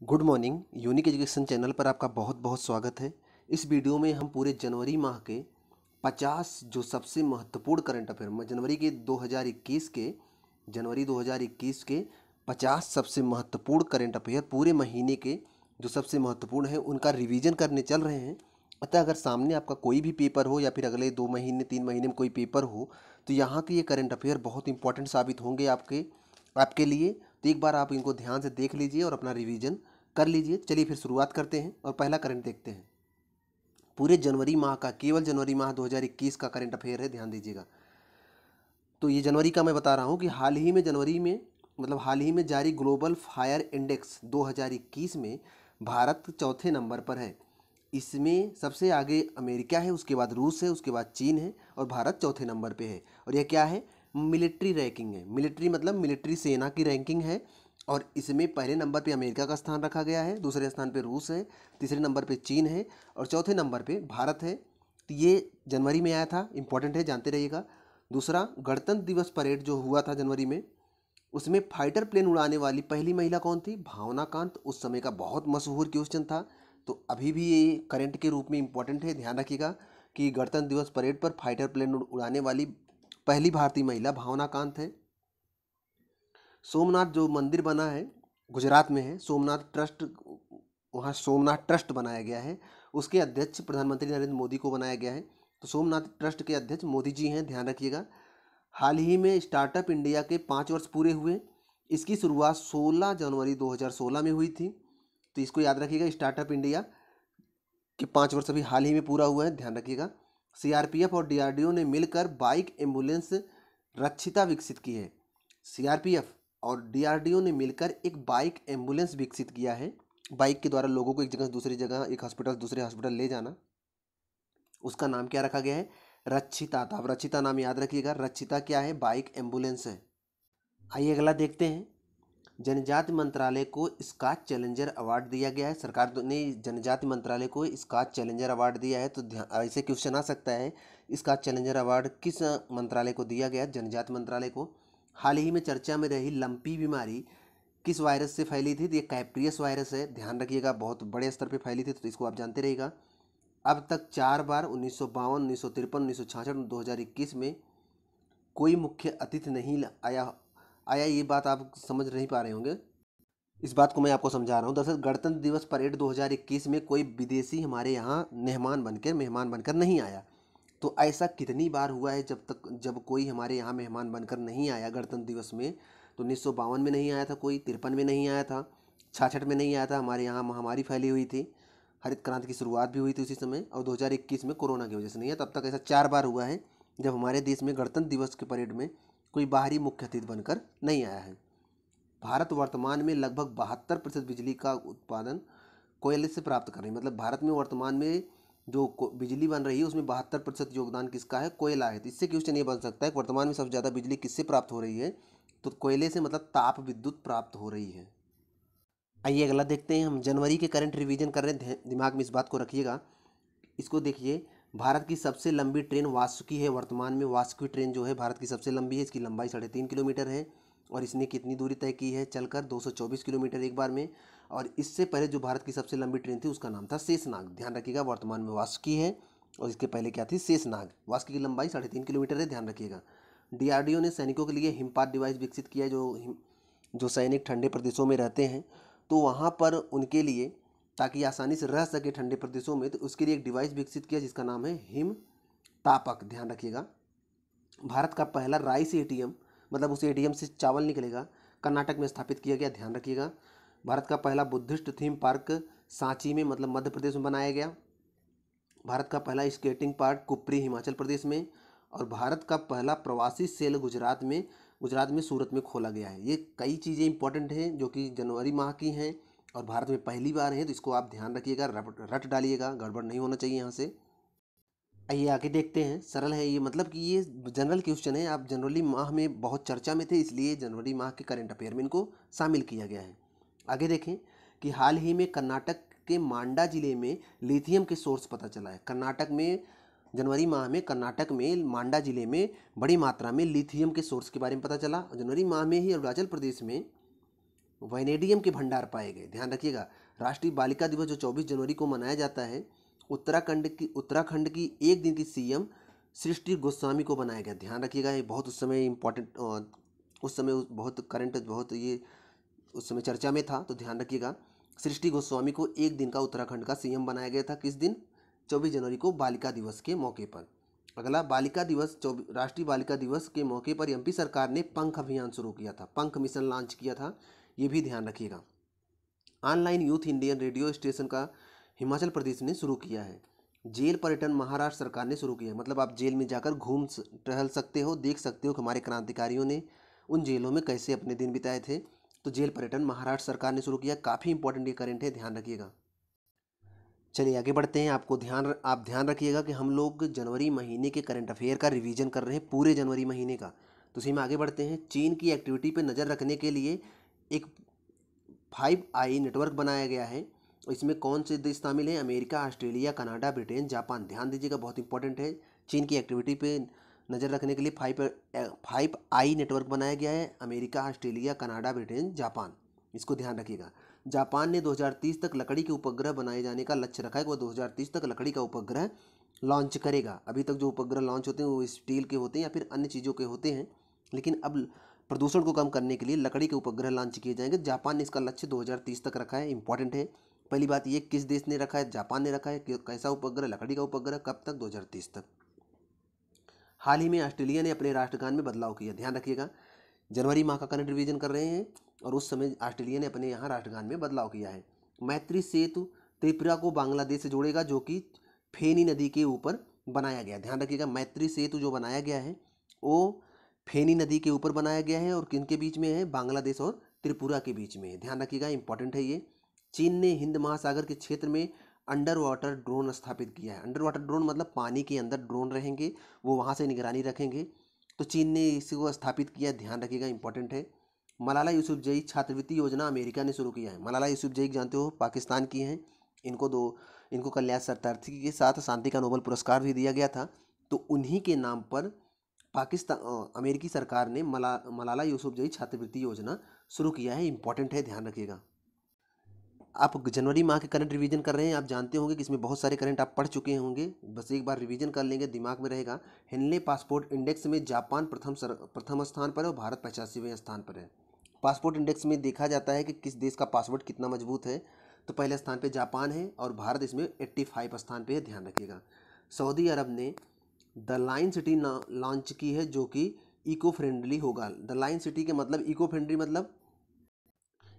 Good morning. Unique education channel पर आपका बहुत बहुत स्वागत है। इस वीडियो में हम पूरे जनवरी माह के 50 जो सबसे महत्वपूर्ण करंट अफेयर जनवरी 2021 के 50 सबसे महत्वपूर्ण करंट अफेयर पूरे महीने के जो सबसे महत्वपूर्ण है उनका रिवीजन करने चल रहे हैं। अतः अगर सामने आपका कोई भी पेपर हो या फिर अगले 2 महीने 3 महीने में कोई पेपर हो तो यहाँ के ये करंट अफेयर बहुत इंपॉर्टेंट साबित होंगे आपके लिए। तो एक बार आप इनको ध्यान से देख लीजिए और अपना रिवीजन कर लीजिए। चलिए फिर शुरुआत करते हैं और पहला करंट देखते हैं। पूरे जनवरी माह का, केवल जनवरी माह 2021 का करंट अफेयर है, ध्यान दीजिएगा। तो ये जनवरी का मैं बता रहा हूँ कि हाल ही में जारी ग्लोबल फायर इंडेक्स 2021 में भारत चौथे नंबर पर है। इसमें सबसे आगे अमेरिका है, उसके बाद रूस है, उसके बाद चीन है और भारत चौथे नंबर पे है। और यह क्या है? मिलिट्री रैंकिंग है। मिलिट्री मतलब मिलिट्री सेना की रैंकिंग है। और इसमें पहले नंबर पे अमेरिका का स्थान रखा गया है, दूसरे स्थान पे रूस है, तीसरे नंबर पे चीन है और चौथे नंबर पे भारत है। तो ये जनवरी में आया था, इंपॉर्टेंट है, जानते रहिएगा। दूसरा, गणतंत्र दिवस परेड जो हुआ था जनवरी में, उसमें फाइटर प्लेन उड़ाने वाली पहली महिला कौन थी? भावना कांत। उस समय का बहुत मशहूर क्वेश्चन था, तो अभी भी ये करंट के रूप में इंपॉर्टेंट है, ध्यान रखिएगा कि गणतंत्र दिवस परेड पर फाइटर प्लेन उड़ाने वाली पहली भारतीय महिला भावना कांत है। सोमनाथ जो मंदिर बना है, गुजरात में है, सोमनाथ ट्रस्ट, वहाँ सोमनाथ ट्रस्ट बनाया गया है, उसके अध्यक्ष प्रधानमंत्री नरेंद्र मोदी को बनाया गया है। तो सोमनाथ ट्रस्ट के अध्यक्ष मोदी जी हैं, ध्यान रखिएगा। हाल ही में स्टार्टअप इंडिया के 5 वर्ष पूरे हुए। इसकी शुरुआत 16 जनवरी 2016 में हुई थी, तो इसको याद रखिएगा। स्टार्टअप इंडिया के 5 वर्ष अभी हाल ही में पूरा हुआ है, ध्यान रखिएगा। सीआरपीएफ और डीआरडीओ ने मिलकर बाइक एम्बुलेंस रक्षिता विकसित की है। सीआरपीएफ और डीआरडीओ ने मिलकर एक बाइक एम्बुलेंस विकसित किया है। बाइक के द्वारा लोगों को एक जगह से दूसरी जगह, एक हॉस्पिटल से दूसरे हॉस्पिटल ले जाना। उसका नाम क्या रखा गया है? रक्षिता। तो आप रक्षिता नाम याद रखिएगा। रक्षिता क्या है? बाइक एम्बुलेंस है। आइए अगला देखते हैं। जनजाति मंत्रालय को स्कॉच चैलेंजर अवार्ड दिया गया है। सरकार ने जनजाति मंत्रालय को स्कॉच चैलेंजर अवार्ड दिया है। तो ऐसे क्वेश्चन आ सकता है, स्कॉच चैलेंजर अवार्ड किस मंत्रालय को दिया गया? जनजाति मंत्रालय को। हाल ही में चर्चा में रही लंपी बीमारी किस वायरस से फैली थी? तो ये कैप्रियस वायरस है, ध्यान रखिएगा। बहुत बड़े स्तर पर फैली थी, तो इसको आप जानते रहिएगा। अब तक 4 बार 1952, 1953, 1966 और 2021 में कोई मुख्य अतिथि नहीं आया। ये बात आप समझ नहीं पा रहे होंगे, इस बात को मैं आपको समझा रहा हूँ। दरअसल गणतंत्र दिवस परेड 2021 में कोई विदेशी हमारे यहाँ मेहमान बनकर नहीं आया। तो ऐसा कितनी बार हुआ है जब कोई हमारे यहाँ मेहमान बनकर नहीं आया गणतंत्र दिवस में? तो 1952 में नहीं आया था कोई, 53 में नहीं आया था, 66 में नहीं आया था, हमारे यहाँ महामारी फैली हुई थी, हरित क्रांति की शुरुआत भी हुई थी उसी समय, और 2021 में कोरोना की वजह से नहीं है। तब तक ऐसा 4 बार हुआ है जब हमारे देश में गणतंत्र दिवस के परेड में कोई बाहरी मुख्य अतिथि बनकर नहीं आया है। भारत वर्तमान में लगभग 72% बिजली का उत्पादन कोयले से प्राप्त कर रही है। मतलब भारत में वर्तमान में जो बिजली बन रही है उसमें 72% योगदान किसका है? कोयला है। तो इससे क्वेश्चन ये बन सकता है कि वर्तमान में सबसे ज़्यादा बिजली किससे प्राप्त हो रही है? तो कोयले से, मतलब ताप विद्युत प्राप्त हो रही है। आइए अगला देखते हैं। हम जनवरी के करंट रिवीजन कर रहे हैं, दिमाग में इस बात को रखिएगा। इसको देखिए, भारत की सबसे लंबी ट्रेन वासुकी है। वर्तमान में वासुकी ट्रेन जो है भारत की सबसे लंबी है। इसकी लंबाई 3.5 किलोमीटर है और इसने कितनी दूरी तय की है चलकर? 224 किलोमीटर एक बार में। और इससे पहले जो भारत की सबसे लंबी ट्रेन थी उसका नाम था शेषनाग, ध्यान रखिएगा। वर्तमान में वासुकी है और इसके पहले क्या थी? शेषनाग। वासुकी की लंबाई 3.5 किलोमीटर है, ध्यान रखिएगा। डीआरडीओ ने सैनिकों के लिए हिमपात डिवाइस विकसित किया है। जो सैनिक ठंडे प्रदेशों में रहते हैं तो वहाँ पर उनके लिए, ताकि आसानी से रह सके ठंडे प्रदेशों में, तो उसके लिए एक डिवाइस विकसित किया जिसका नाम है हिम तापक, ध्यान रखिएगा। भारत का पहला राइस एटीएम, मतलब उस एटीएम से चावल निकलेगा, कर्नाटक में स्थापित किया गया, ध्यान रखिएगा। भारत का पहला बुद्धिस्ट थीम पार्क सांची में, मतलब मध्य प्रदेश में बनाया गया। भारत का पहला स्केटिंग पार्क कुपरी, हिमाचल प्रदेश में। और भारत का पहला प्रवासी सेल गुजरात में सूरत में खोला गया है। ये कई चीज़ें इंपॉर्टेंट हैं जो कि जनवरी माह की हैं और भारत में पहली बार हैं, तो इसको आप ध्यान रखिएगा, रट डालिएगा, गड़बड़ नहीं होना चाहिए यहाँ से। आइए आगे देखते हैं। सरल है ये, मतलब कि ये जनरल क्वेश्चन है। आप जनवरी माह में बहुत चर्चा में थे, इसलिए जनवरी माह के करंट अफेयर में इनको शामिल किया गया है। आगे देखें कि हाल ही में कर्नाटक के मांडा जिले में लिथियम के सोर्स पता चला है। कर्नाटक में जनवरी माह में कर्नाटक में मांडा जिले में बड़ी मात्रा में लिथियम के सोर्स के बारे में पता चला। जनवरी माह में ही अरुणाचल प्रदेश में वैनेडियम के भंडार पाए गए। ध्यान रखिएगा। राष्ट्रीय बालिका दिवस जो 24 जनवरी को मनाया जाता है, उत्तराखंड की एक दिन की सीएम सृष्टि गोस्वामी को बनाया गया। ध्यान रखिएगा, ये बहुत उस समय इम्पोर्टेंट, उस समय बहुत करंट, बहुत ये उस समय चर्चा में था, तो ध्यान रखिएगा। सृष्टि गोस्वामी को एक दिन का उत्तराखंड का सीएम बनाया गया था। किस दिन? 24 जनवरी को, बालिका दिवस के मौके पर। अगला, बालिका दिवस राष्ट्रीय बालिका दिवस के मौके पर एमपी सरकार ने पंख अभियान शुरू किया था, पंख मिशन लॉन्च किया था, ये भी ध्यान रखिएगा। Online youth Indian radio station का हिमाचल प्रदेश ने शुरू किया है। जेल पर्यटन महाराष्ट्र सरकार ने शुरू किया है, मतलब आप जेल में जाकर घूम टहल सकते हो, देख सकते हो कि हमारे क्रांतिकारियों ने उन जेलों में कैसे अपने दिन बिताए थे। तो जेल पर्यटन महाराष्ट्र सरकार ने शुरू किया। काफ़ी इंपॉर्टेंट ये करेंट है, ध्यान रखिएगा। चलिए आगे बढ़ते हैं। आप ध्यान रखिएगा कि हम लोग जनवरी महीने के करंट अफेयर का रिवीजन कर रहे हैं, पूरे जनवरी महीने का। तो इसी में आगे बढ़ते हैं। चीन की एक्टिविटी पर नज़र रखने के लिए एक 5 आई नेटवर्क बनाया गया है। इसमें कौन से देश शामिल हैं? America, Australia, Canada, Britain, Japan. ध्यान दीजिएगा, बहुत इंपॉर्टेंट है। चीन की एक्टिविटी पे नज़र रखने के लिए 5 आई नेटवर्क बनाया गया है। America, Australia, Canada, Britain, Japan, इसको ध्यान रखिएगा। जापान ने 2030 तक लकड़ी के उपग्रह बनाए जाने का लक्ष्य रखा है। वो 2030 तक लकड़ी का उपग्रह लॉन्च करेगा। अभी तक जो उपग्रह लॉन्च होते हैं वो स्टील के होते हैं या फिर अन्य चीज़ों के होते हैं, लेकिन अब प्रदूषण को कम करने के लिए लकड़ी के उपग्रह लॉन्च किए जाएंगे। जापान ने इसका लक्ष्य 2030 तक रखा है। इंपॉर्टेंट है। पहली बात ये, किस देश ने रखा है? जापान ने रखा है। कैसा उपग्रह? लकड़ी का उपग्रह। कब तक? 2030 तक। हाल ही में ऑस्ट्रेलिया ने अपने राष्ट्रगान में बदलाव किया। ध्यान रखिएगा, जनवरी माह का करंट रिवीजन कर रहे हैं और उस समय ऑस्ट्रेलिया ने अपने यहाँ राष्ट्रगान में बदलाव किया है। मैत्री सेतु त्रिपुरा को बांग्लादेश से जोड़ेगा, जो कि फेनी नदी के ऊपर बनाया गया। ध्यान रखिएगा, मैत्री सेतु जो बनाया गया है वो फेनी नदी के ऊपर बनाया गया है और किनके बीच में है? बांग्लादेश और त्रिपुरा के बीच में है। ध्यान रखिएगा, इंपॉर्टेंट है ये। चीन ने हिंद महासागर के क्षेत्र में अंडर वाटर ड्रोन स्थापित किया है। अंडर वाटर ड्रोन मतलब पानी के अंदर ड्रोन रहेंगे, वो वहाँ से निगरानी रखेंगे। तो चीन ने इसको स्थापित किया। ध्यान रखिएगा, इंपॉर्टेंट है। मलाला यूसुफजई छात्रवृत्ति योजना अमेरिका ने शुरू किया है। मलाला यूसुफजई जानते हो, पाकिस्तान की हैं। इनको कल्याण शरणार्थी के साथ शांति का नोबेल पुरस्कार भी दिया गया था। तो उन्हीं के नाम पर अमेरिकी सरकार ने मलाला यूसुफजई छात्रवृत्ति योजना शुरू किया है। इंपॉर्टेंट है, ध्यान रखिएगा। आप जनवरी माह के करंट रिवीजन कर रहे हैं, आप जानते होंगे कि इसमें बहुत सारे करंट आप पढ़ चुके होंगे, बस एक बार रिवीजन कर लेंगे, दिमाग में रहेगा। हेनले पासपोर्ट इंडेक्स में जापान प्रथम स्थान पर है और भारत 85वें स्थान पर है। पासपोर्ट इंडेक्स में देखा जाता है कि किस देश का पासपोर्ट कितना मजबूत है। तो पहले स्थान पे जापान है और भारत इसमें 85 स्थान पे है। ध्यान रखिएगा। सऊदी अरब ने द लाइन सिटी लॉन्च की है, जो कि इको फ्रेंडली होगा। द लाइन सिटी के मतलब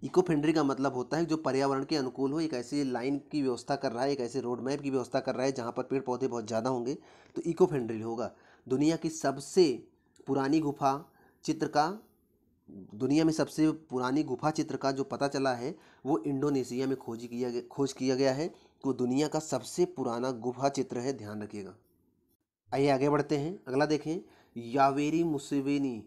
इको फ्रेंडली का मतलब होता है जो पर्यावरण के अनुकूल हो। एक ऐसी लाइन की व्यवस्था कर रहा है, एक ऐसे रोड मैप की व्यवस्था कर रहा है जहाँ पर पेड़ पौधे बहुत ज़्यादा होंगे, तो इको फ्रेंडली होगा। दुनिया की सबसे पुरानी गुफा चित्र का दुनिया में सबसे पुरानी गुफा चित्र का जो पता चला है वो इंडोनेशिया में खोज किया गया है। तो दुनिया का सबसे पुराना गुफा चित्र है। ध्यान रखिएगा। आइए आगे बढ़ते हैं। अगला देखें, यावेरी मुसेवेनी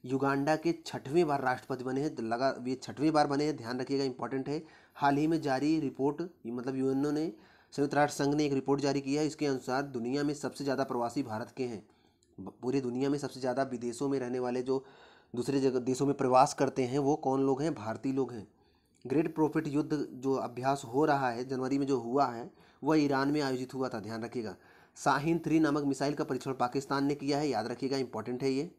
युगांडा के 6वें बार राष्ट्रपति बने हैं। ये 6वें बार बने हैं, ध्यान रखिएगा, इंपॉर्टेंट है। हाल ही में जारी रिपोर्ट, मतलब यूएनओ ने, संयुक्त राष्ट्र संघ ने एक रिपोर्ट जारी किया है। इसके अनुसार दुनिया में सबसे ज़्यादा प्रवासी भारत के हैं। पूरी दुनिया में सबसे ज़्यादा विदेशों में रहने वाले, जो दूसरे जगह देशों में प्रवास करते हैं, वो कौन लोग हैं? भारतीय लोग हैं। ग्रेट प्रॉफिट युद्ध जो अभ्यास हो रहा है, जनवरी में जो हुआ है, वह ईरान में आयोजित हुआ था। ध्यान रखिएगा। शाहीन 3 नामक मिसाइल का परीक्षण पाकिस्तान ने किया है। याद रखिएगा, इंपॉर्टेंट है ये।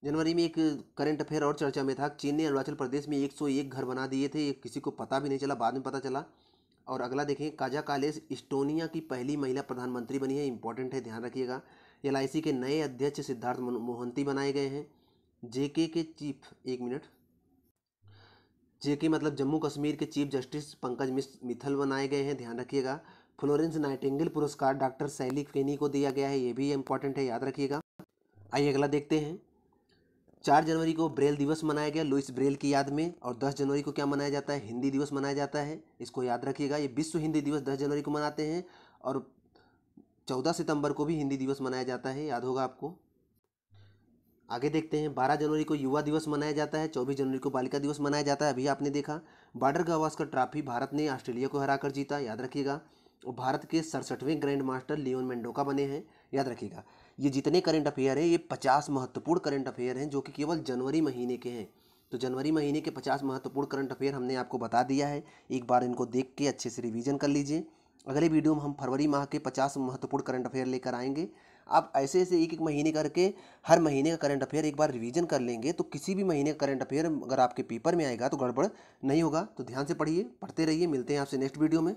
जनवरी में एक करंट अफेयर और चर्चा में था। चीन ने अरुणाचल प्रदेश में 101 घर बना दिए थे। ये किसी को पता भी नहीं चला, बाद में पता चला। और अगला देखें, काजा कालेस इस्टोनिया की पहली महिला प्रधानमंत्री बनी है। इंपॉर्टेंट है, ध्यान रखिएगा। एलआईसी के नए अध्यक्ष सिद्धार्थ मोहंती बनाए गए हैं। जेके के चीफ, एक मिनट, जेके मतलब जम्मू कश्मीर के चीफ जस्टिस पंकज मित्तल बनाए गए हैं। ध्यान रखिएगा। फ्लोरेंस नाइटिंगेल पुरस्कार डॉक्टर सैली फेनी को दिया गया है। ये भी इंपॉर्टेंट है, याद रखिएगा। आइए अगला देखते हैं। 4 जनवरी को ब्रेल दिवस मनाया गया लुइस ब्रेल की याद में। और 10 जनवरी को क्या मनाया जाता है? हिंदी दिवस मनाया जाता है। इसको याद रखिएगा। ये विश्व हिंदी दिवस 10 जनवरी को मनाते हैं और 14 सितंबर को भी हिंदी दिवस मनाया जाता है, याद होगा आपको। आगे देखते हैं। 12 जनवरी को युवा दिवस मनाया जाता है। 24 जनवरी को बालिका दिवस मनाया जाता है, अभी आपने देखा। बॉर्डर गावस्कर ट्रॉफी भारत ने ऑस्ट्रेलिया को हराकर जीता, याद रखिएगा। और भारत के 67वें ग्रैंड मास्टर लियोन मेंडोका बने हैं, याद रखिएगा। ये जितने करंट अफेयर हैं, ये 50 महत्वपूर्ण करंट अफेयर हैं जो कि केवल जनवरी महीने के हैं। तो जनवरी महीने के 50 महत्वपूर्ण करंट अफेयर हमने आपको बता दिया है। एक बार इनको देख के अच्छे से रिवीजन कर लीजिए। अगले वीडियो में हम फरवरी माह के 50 महत्वपूर्ण करंट अफेयर लेकर आएंगे। आप ऐसे ऐसे एक एक महीने करके हर महीने का करंट अफेयर एक बार रिवीजन कर लेंगे तो किसी भी महीने का करंट अफेयर अगर आपके पेपर में आएगा तो गड़बड़ नहीं होगा। तो ध्यान से पढ़िए, पढ़ते रहिए। मिलते हैं आपसे नेक्स्ट वीडियो में।